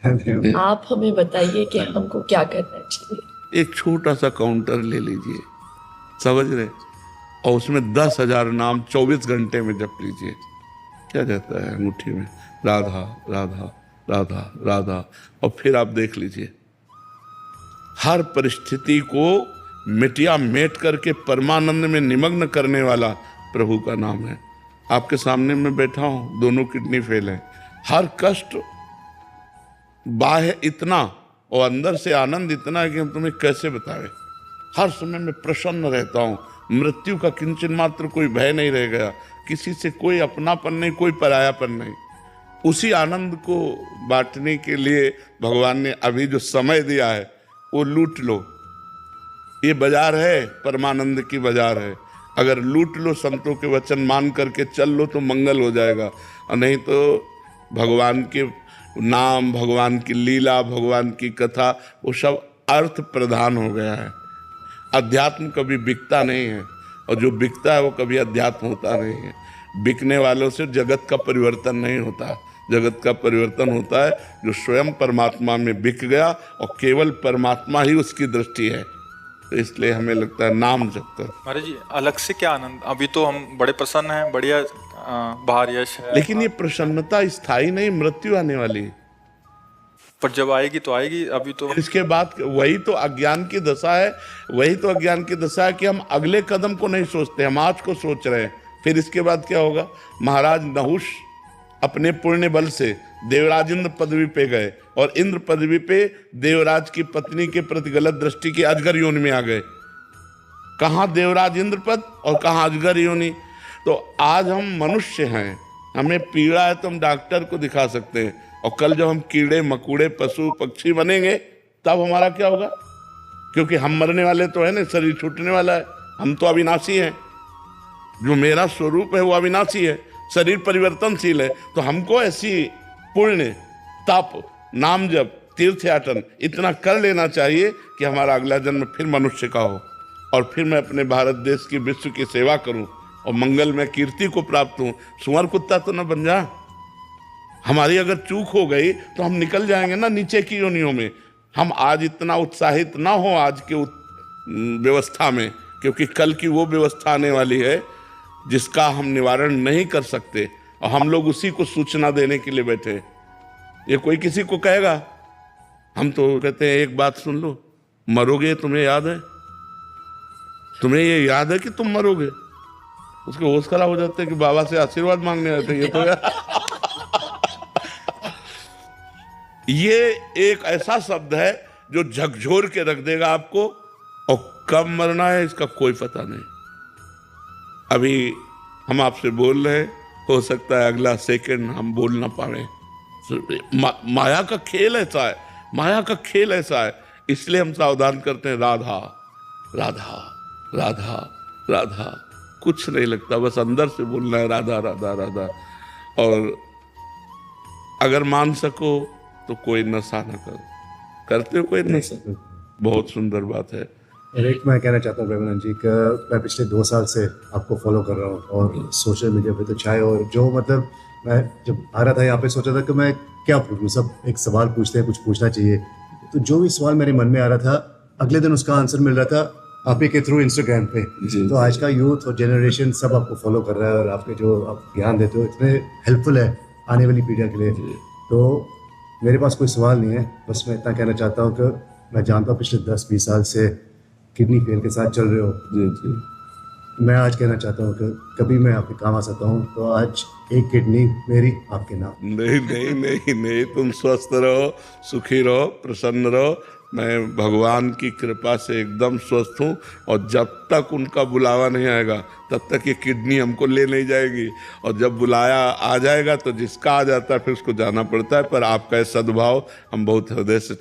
आप हमें बताइए कि हमको क्या करना चाहिए। एक छोटा सा काउंटर ले लीजिए, समझ रहे, और उसमें 10,000 नाम 24 घंटे में जप लीजिए। क्या जाता है अंगूठी में, राधा राधा राधा राधा। और फिर आप देख लीजिए, हर परिस्थिति को मिटिया मेट करके परमानंद में निमग्न करने वाला प्रभु का नाम है। आपके सामने मैं बैठा हूं, दोनों किडनी फेल हैं, हर कष्ट बाह्य इतना और अंदर से आनंद इतना है कि हम तुम्हें कैसे बताएं। हर समय मैं प्रसन्न रहता हूँ, मृत्यु का किंचन मात्र कोई भय नहीं रह गया, किसी से कोई अपनापन नहीं, कोई परायापन नहीं। उसी आनंद को बांटने के लिए भगवान ने अभी जो समय दिया है वो लूट लो। ये बाजार है, परमानंद की बाजार है। अगर लूट लो, संतों के वचन मान करके चल लो तो मंगल हो जाएगा, और नहीं तो भगवान के नाम, भगवान की लीला, भगवान की कथा, वो सब अर्थ प्रधान हो गया है। अध्यात्म कभी बिकता नहीं है, और जो बिकता है वो कभी अध्यात्म होता नहीं है। बिकने वालों से जगत का परिवर्तन नहीं होता। जगत का परिवर्तन होता है जो स्वयं परमात्मा में बिक गया और केवल परमात्मा ही उसकी दृष्टि है। तो इसलिए हमें लगता है नाम जप कर। महाराज जी, अलग से क्या आनंद, अभी तो हम बड़े प्रसन्न हैं, बढ़िया बाहर यश है, लेकिन ये प्रसन्नता स्थायी नहीं, मृत्यु आने वाली है। पर जब आएगी तो आएगी, अभी तो इसके बाद वही तो अज्ञान की दशा है, वही तो अज्ञान की दशा है कि हम अगले कदम को नहीं सोचते, हम आज को सोच रहे हैं। फिर इसके बाद क्या होगा? महाराज नहुष अपने पुण्य बल से देवराज इंद्र पदवी पे गए, और इंद्र पदवी पे देवराज की पत्नी के प्रति गलत दृष्टि की अजगर योनि में आ गए। कहाँ देवराज इंद्र पद और कहाँ अजगर योनि। तो आज हम मनुष्य हैं, हमें पीड़ा है तो हम डॉक्टर को दिखा सकते हैं, और कल जब हम कीड़े मकोड़े पशु पक्षी बनेंगे तब हमारा क्या होगा? क्योंकि हम मरने वाले तो है ना, शरीर छूटने वाला है, हम तो अविनाशी हैं। जो मेरा स्वरूप है वो अविनाशी है, शरीर परिवर्तनशील है। तो हमको ऐसी पुण्य, तप, नाम जप, तीर्थयाटन इतना कर लेना चाहिए कि हमारा अगला जन्म फिर मनुष्य का हो, और फिर मैं अपने भारत देश की, विश्व की सेवा करूं और मंगल में कीर्ति को प्राप्त हूं। सुअर कुत्ता तो न बन जा। हमारी अगर चूक हो गई तो हम निकल जाएंगे ना नीचे की योनियों में। हम आज इतना उत्साहित ना हो आज के व्यवस्था में, क्योंकि कल की वो व्यवस्था आने वाली है जिसका हम निवारण नहीं कर सकते, और हम लोग उसी को सूचना देने के लिए बैठे। ये कोई किसी को कहेगा, हम तो कहते हैं एक बात सुन लो, मरोगे, तुम्हें याद है? तुम्हें ये याद है कि तुम मरोगे? उसके होश खराब हो जाते हैं कि बाबा से आशीर्वाद मांगने आते हैं। ये तो ये एक ऐसा शब्द है जो झकझोर के रख देगा आपको, और कब मरना है इसका कोई पता नहीं। अभी हम आपसे बोल रहे हैं, हो सकता है अगला सेकंड हम बोल ना पाए। माया का खेल ऐसा है, माया का खेल ऐसा है, इसलिए हम सावधान करते हैं। राधा राधा राधा राधा, कुछ नहीं लगता, बस अंदर से बोलना है राधा राधा राधा। और अगर मान सको तो कोई नशा ना करो। करते हो कोई नशा? बहुत सुंदर बात है। एक मैं कहना चाहता हूँ प्रेमानंद जी का, मैं पिछले 2 साल से आपको फॉलो कर रहा हूँ, और सोशल मीडिया पे तो चाहे, और जो मतलब मैं जब आ रहा था यहाँ पे सोचा था कि मैं क्या पूछूँ, सब एक सवाल पूछते हैं, कुछ पूछना चाहिए। तो जो भी सवाल मेरे मन में आ रहा था, अगले दिन उसका आंसर मिल रहा था आप ही के थ्रू इंस्टाग्राम पे। तो आज का यूथ और जनरेशन सब आपको फॉलो कर रहा है, और आपके जो आप ज्ञान देते हो इतने हेल्पफुल है आने वाली पीढ़ियों के लिए। तो मेरे पास कोई सवाल नहीं है, बस मैं इतना कहना चाहता हूँ कि मैं जानता हूँ पिछले 10-20 साल से किडनी फेल के साथ चल रहे हो। जी। मैं आज कहना चाहता हूँ कि कभी मैं आपके काम आ सकता हूँ, तो आज एक किडनी मेरी आपके नाम। नहीं नहीं नहीं नहीं, तुम स्वस्थ रहो, सुखी रहो, प्रसन्न रहो। मैं भगवान की कृपा से एकदम स्वस्थ हूँ, और जब तक उनका बुलावा नहीं आएगा तब तक ये किडनी हमको ले नहीं जाएगी। और जब बुलाया आ जाएगा तो जिसका आ जाता है फिर उसको जाना पड़ता है। पर आपका सद्भाव हम बहुत हृदय से